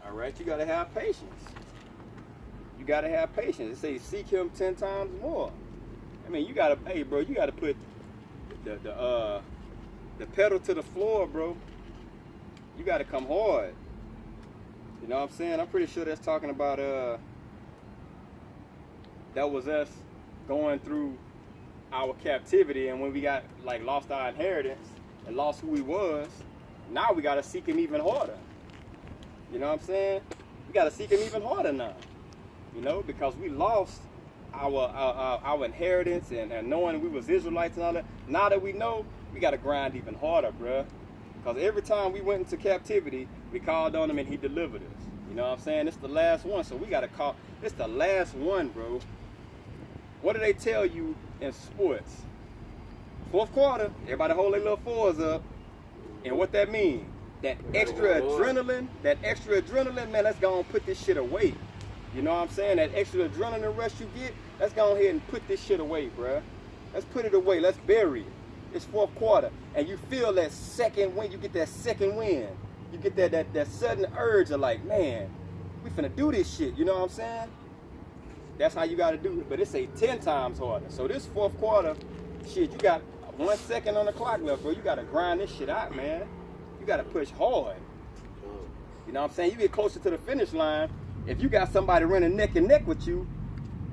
All right, you gotta have patience. You gotta have patience. It says seek him 10 times more. I mean, you gotta, hey, bro, you gotta put the pedal to the floor, bro. You gotta come hard. You know what I'm saying? I'm pretty sure that's talking about that was us going through our captivity, and when we got like lost our inheritance and lost who we was, now we gotta seek him even harder. You know what I'm saying? We gotta seek him even harder now. You know, because we lost our inheritance and knowing we was Israelites and all that. Now that we know, we gotta grind even harder, bruh. Because every time we went into captivity, we called on him and he delivered us. You know what I'm saying? It's the last one, so we gotta call. It's the last one, bro. What do they tell you in sports? Fourth quarter, everybody hold their little fours up. And what that mean? That extra adrenaline, man, let's go and put this shit away. You know what I'm saying? That extra adrenaline rush you get, let's go ahead and put this shit away, bruh. Let's put it away. Let's bury it. It's fourth quarter. And you feel that second wind. You get that second wind. You get that sudden urge of like, man, we finna do this shit. You know what I'm saying? That's how you got to do it. But it's a 10 times harder. So this fourth quarter, shit, you got 1 second on the clock left, bro. You got to grind this shit out, man. You got to push hard. You know what I'm saying? You get closer to the finish line. If you got somebody running neck and neck with you,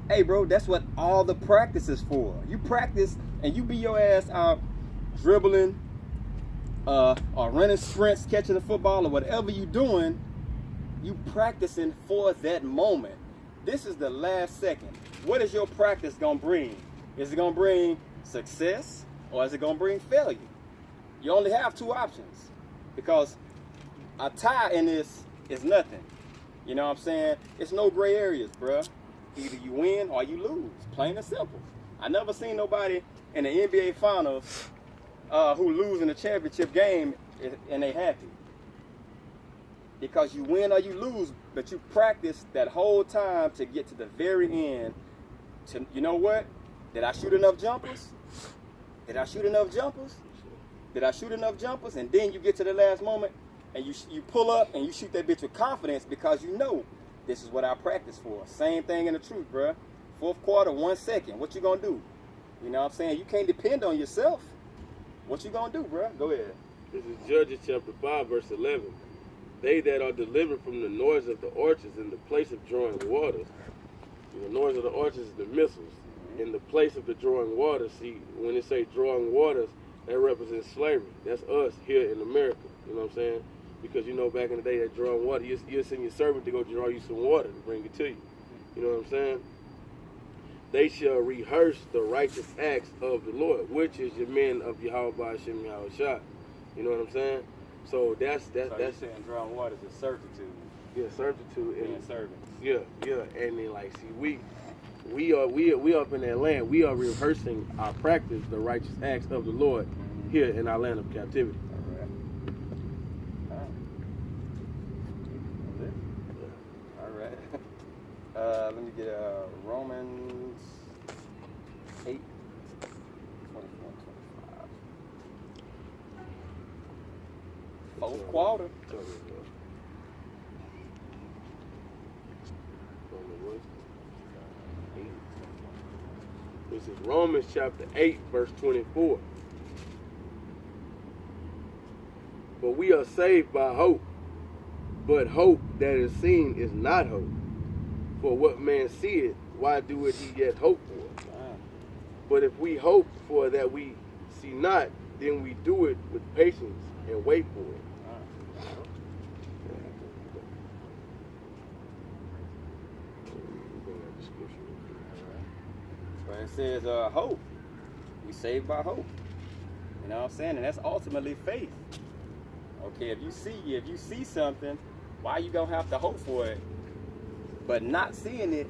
hey, bro, that's what all the practice is for. You practice and you be your ass out dribbling or running sprints, catching the football or whatever you doing, you practicing for that moment. This is the last second. What is your practice going to bring? Is it going to bring success or is it going to bring failure? You only have two options because a tie in this is nothing. You know what I'm saying? It's no gray areas, bruh. Either you win or you lose. Plain and simple. I never seen nobody in the NBA Finals who lose in the championship game and they happy. Because you win or you lose, but you practice that whole time to get to the very end. To, you know what? Did I shoot enough jumpers? Did I shoot enough jumpers? Did I shoot enough jumpers? And then you get to the last moment and you pull up and you shoot that bitch with confidence because you know this is what I practice for. Same thing in the truth, bruh. Fourth quarter, 1 second. What you gonna do? You know what I'm saying? You can't depend on yourself. What you gonna do, bruh? Go ahead. This is Judges chapter 5, verse 11. They that are delivered from the noise of the orchards in the place of drawing waters. The noise of the orchards is the missiles. In the place of the drawing waters, see, when they say drawing waters, that represents slavery. That's us here in America. You know what I'm saying? Because, you know, back in the day, that drawing water, you send your servant to go draw you some water to bring it to you. You know what I'm saying? They shall rehearse the righteous acts of the Lord, which is your men of Yahweh Hashem Yahushua. You know what I'm saying? So that's saying drawing water is a servitude. Yeah, servitude and servants. Yeah, and then like see we up in that land. We are rehearsing our practice, the righteous acts of the Lord here in our land of captivity. Let me get Romans 8, 24 and 25. Fourth quarter. This is Romans chapter 8, verse 24. For we are saved by hope, but hope that is seen is not hope. For what man seeth, why doeth he yet hope for? But if we hope for that we see not, then we do it with patience and wait for it. But it says hope. We saved by hope. You know what I'm saying? And that's ultimately faith. Okay, if you see something, why you gonna have to hope for it? But not seeing it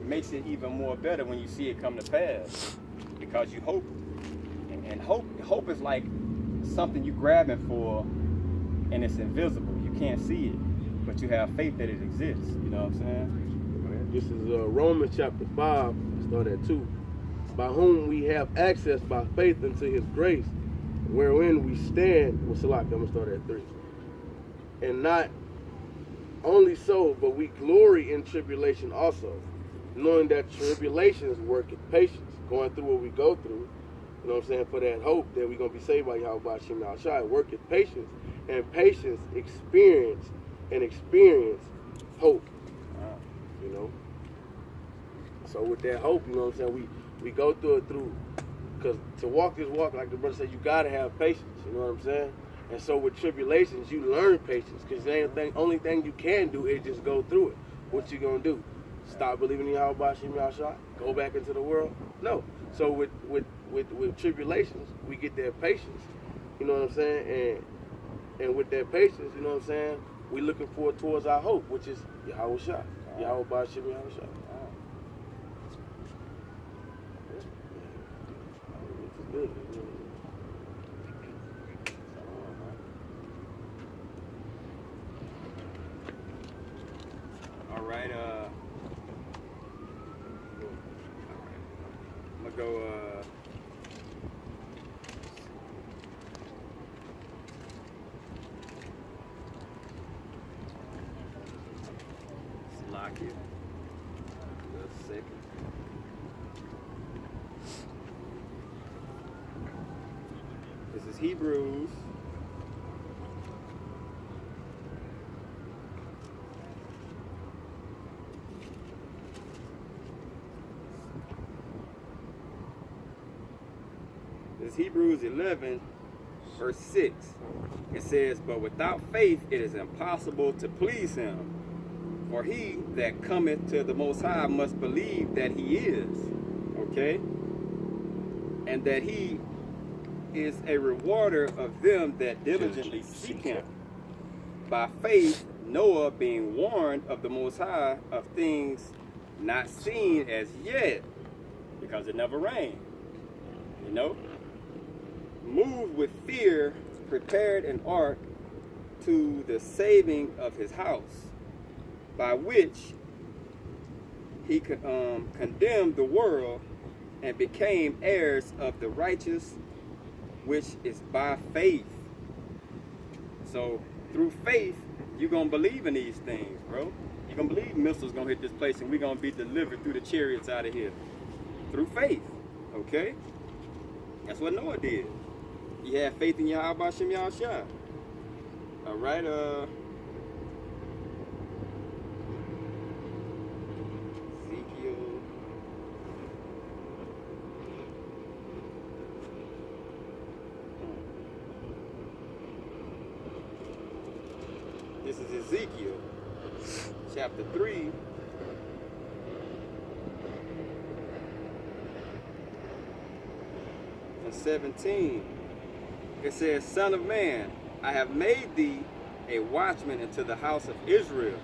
makes it even more better when you see it come to pass, because you hope, and hope is like something you grabbing for, and it's invisible. You can't see it, but you have faith that it exists. You know what I'm saying? This is Romans chapter 5. Start at 2. By whom we have access by faith into His grace, wherein we stand. Well, Salak, I'm gonna start at 3. And not Only so, but we glory in tribulation also, knowing that tribulations work patience, going through what we go through, you know what I'm saying, for that hope that we're going to be saved by Yahweh Shem Yahushua, work patience, and patience experience, and experience hope, you know. So with that hope, you know what I'm saying, we go through it because to walk this walk, like the brother said, you got to have patience, you know what I'm saying? And so with tribulations, you learn patience, because the only thing you can do is just go through it. What you going to do? Stop believing in Yahweh Shem Yahushua? Go back into the world? No. So with tribulations, we get that patience, you know what I'm saying? And with that patience, you know what I'm saying, we looking forward towards our hope, which is Yahweh Shah, Yahweh Shem Yahushua. Good. All right, I'm gonna go, lock it. Just a second. This is Hebrews. This is Hebrews 11, verse 6. It says, "But without faith it is impossible to please him. For he that cometh to the Most High must believe that he is." Okay? And that he is a rewarder of them that diligently seek him. By faith, Noah, being warned of the Most High of things not seen as yet, because it never rained, you know, moved with fear, prepared an ark to the saving of his house, by which he condemned the world and became heirs of the righteous, which is by faith. So through faith, you're going to believe in these things, bro. You're going to believe missiles going to hit this place and we're going to be delivered through the chariots out of here. Through faith, okay? That's what Noah did. He had faith in Yahweh Shem Yahushua. All right, Ezekiel. This is Ezekiel, chapter 3. And 17. It says, "Son of man, I have made thee a watchman into the house of Israel.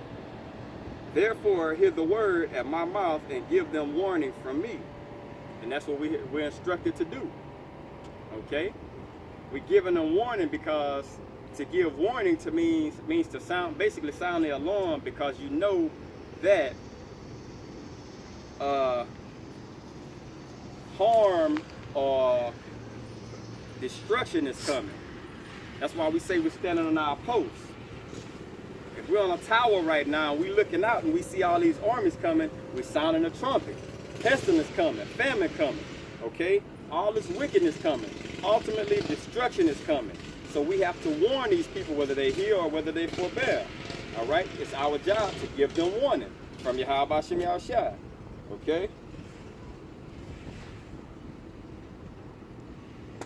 Therefore hear the word at my mouth and give them warning from me." And that's what we're instructed to do. Okay? We're giving them warning because to give warning to means to basically sound the alarm, because you know that harm or destruction is coming. That's why we say we're standing on our post. If we're on a tower right now, we looking out and we see all these armies coming, we're sounding a trumpet. Pestilence coming, famine coming, okay? All this wickedness coming. Ultimately, destruction is coming. So we have to warn these people, whether they hear or whether they forbear. All right? It's our job to give them warning from Yahweh Shem Yahushua. Okay?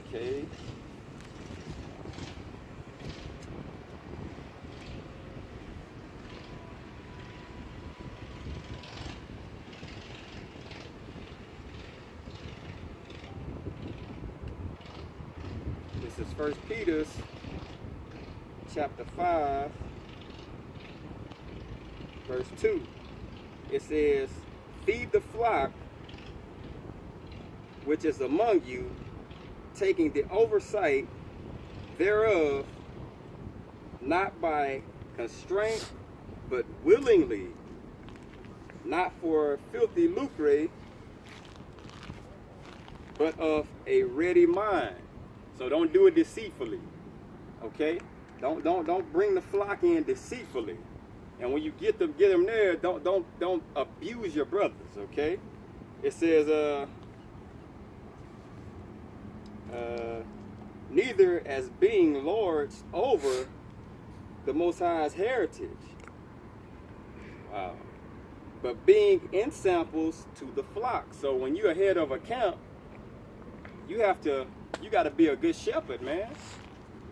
Okay. This is 1 Peter chapter 5, verse 2. It says, "Feed the flock which is among you, taking the oversight thereof, not by constraint, but willingly, not for filthy lucre, but of a ready mind." So don't do it deceitfully, okay? Don't bring the flock in deceitfully. And when you get them there, don't abuse your brothers, okay? It says, neither as being lords over the Most High's heritage. Wow. But being ensamples to the flock. So when you're head of a camp, you got to be a good shepherd, man.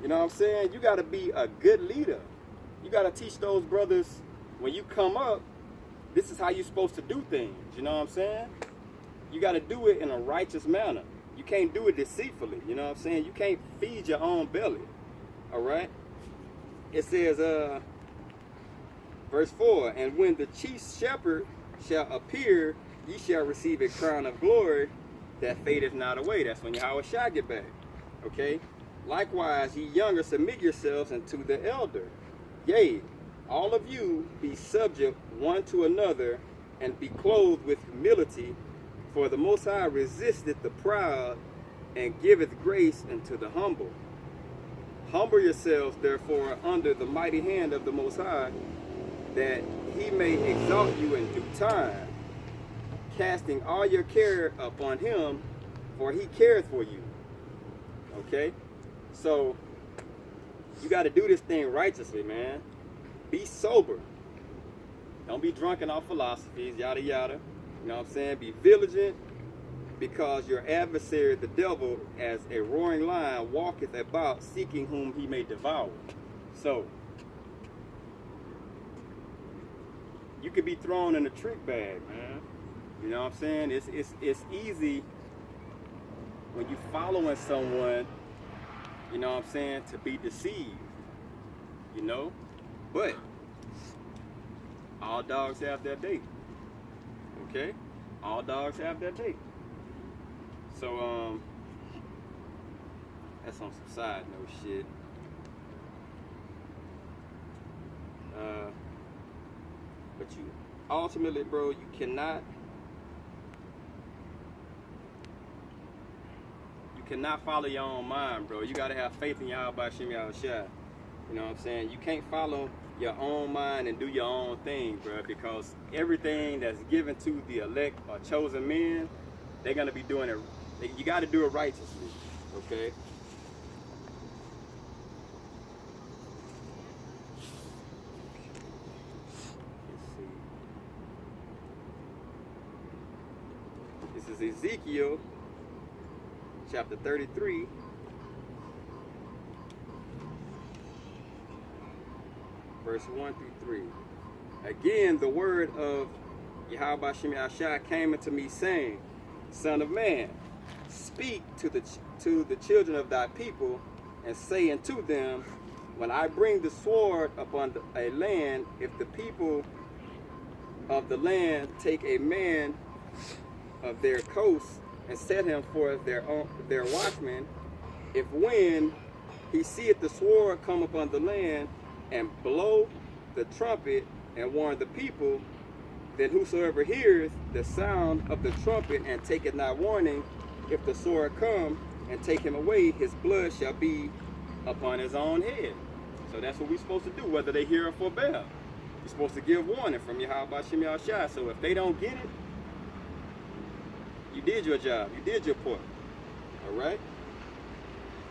You know what I'm saying? You got to be a good leader. You got to teach those brothers, when you come up, this is how you're supposed to do things. You know what I'm saying? You got to do it in a righteous manner. You can't do it deceitfully. You know what I'm saying? You can't feed your own belly. All right? It says, verse 4, and when the chief shepherd shall appear, ye shall receive a crown of glory that fadeth not away. That's when Yahweh shall get back. Okay? Likewise, ye younger, submit yourselves unto the elder. Yea, all of you be subject one to another, and be clothed with humility, for the Most High resisteth the proud, and giveth grace unto the humble. Humble yourselves, therefore, under the mighty hand of the Most High, that he may exalt you in due time, casting all your care upon him, for he careth for you. Okay? So, you got to do this thing righteously, man. Be sober. Don't be drunken off philosophies, yada yada. You know what I'm saying? Be vigilant, because your adversary, the devil, as a roaring lion, walketh about, seeking whom he may devour. So, you could be thrown in a trick bag, man. You know what I'm saying? It's easy when you following someone, you know what I'm saying, to be deceived, you know? But all dogs have their day, okay? All dogs have their day. So, that's on some side note shit. But you, ultimately, bro, you cannot follow your own mind, bro. You gotta have faith in Yahweh Shem Yahushua. You know what I'm saying? You can't follow your own mind and do your own thing, bro, because everything that's given to the elect or chosen men, they're gonna be doing it. You gotta do it righteously, okay? Let's see. This is Ezekiel chapter 33, verse 1 through 3. Again, the word of Yahweh Shem Yahushua came unto me, saying, Son of man, speak to the children of thy people, and say unto them, when I bring the sword upon a land, if the people of the land take a man of their coast, and set him for their watchman, if when he seeth the sword come upon the land, and blow the trumpet, and warn the people, then whosoever heareth the sound of the trumpet, and taketh not warning, if the sword come and take him away, his blood shall be upon his own head. So that's what we're supposed to do, whether they hear or forbear. You're supposed to give warning from Yahweh Shem Yahushua. So if they don't get it, you did your job. You did your part. All right?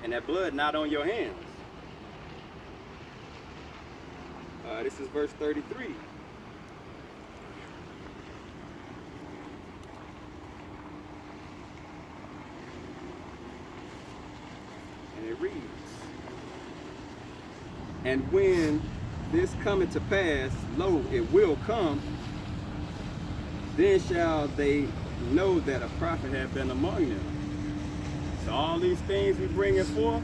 And that blood not on your hands. This is verse 33. And it reads, and when this cometh to pass, lo, it will come, then shall they know that a prophet hath been among them. So all these things we're bringing forth,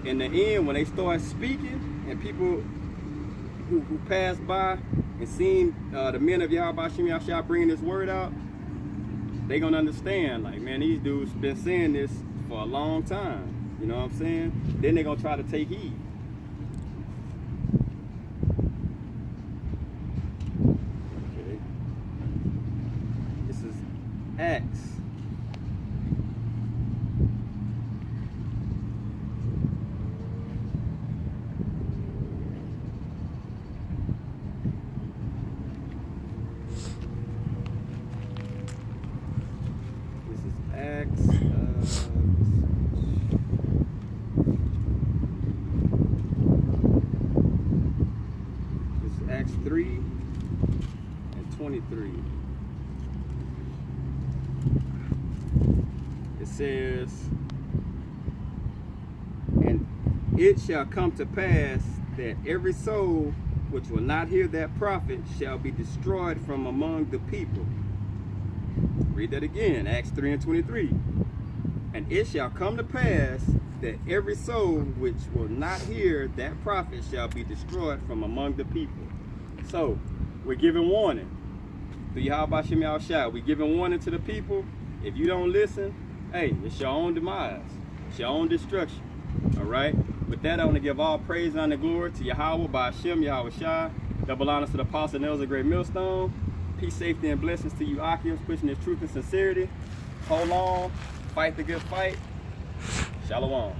in the end, when they start speaking, and people who pass by and seen the men of Yahweh Shem Yahushua bringing this word out, they gonna understand, like, man, these dudes been saying this for a long time. You know what I'm saying? Then they're gonna try to take heed. Okay. This is Acts. 23. It says, and it shall come to pass that every soul which will not hear that prophet shall be destroyed from among the people. Read that again, Acts 3 and 23. And it shall come to pass that every soul which will not hear that prophet shall be destroyed from among the people. So, we're giving warning. Through Yahweh Shem Yahushua, we're giving warning to the people. If you don't listen, hey, it's your own demise. It's your own destruction. All right? With that, I want to give all praise, honor, and glory to Yahweh by Hashem Yahushua. Double honors to the apostle nails a great millstone. Peace, safety, and blessings to you, Akims, pushing this truth and sincerity. Hold on. Fight the good fight. Shalom.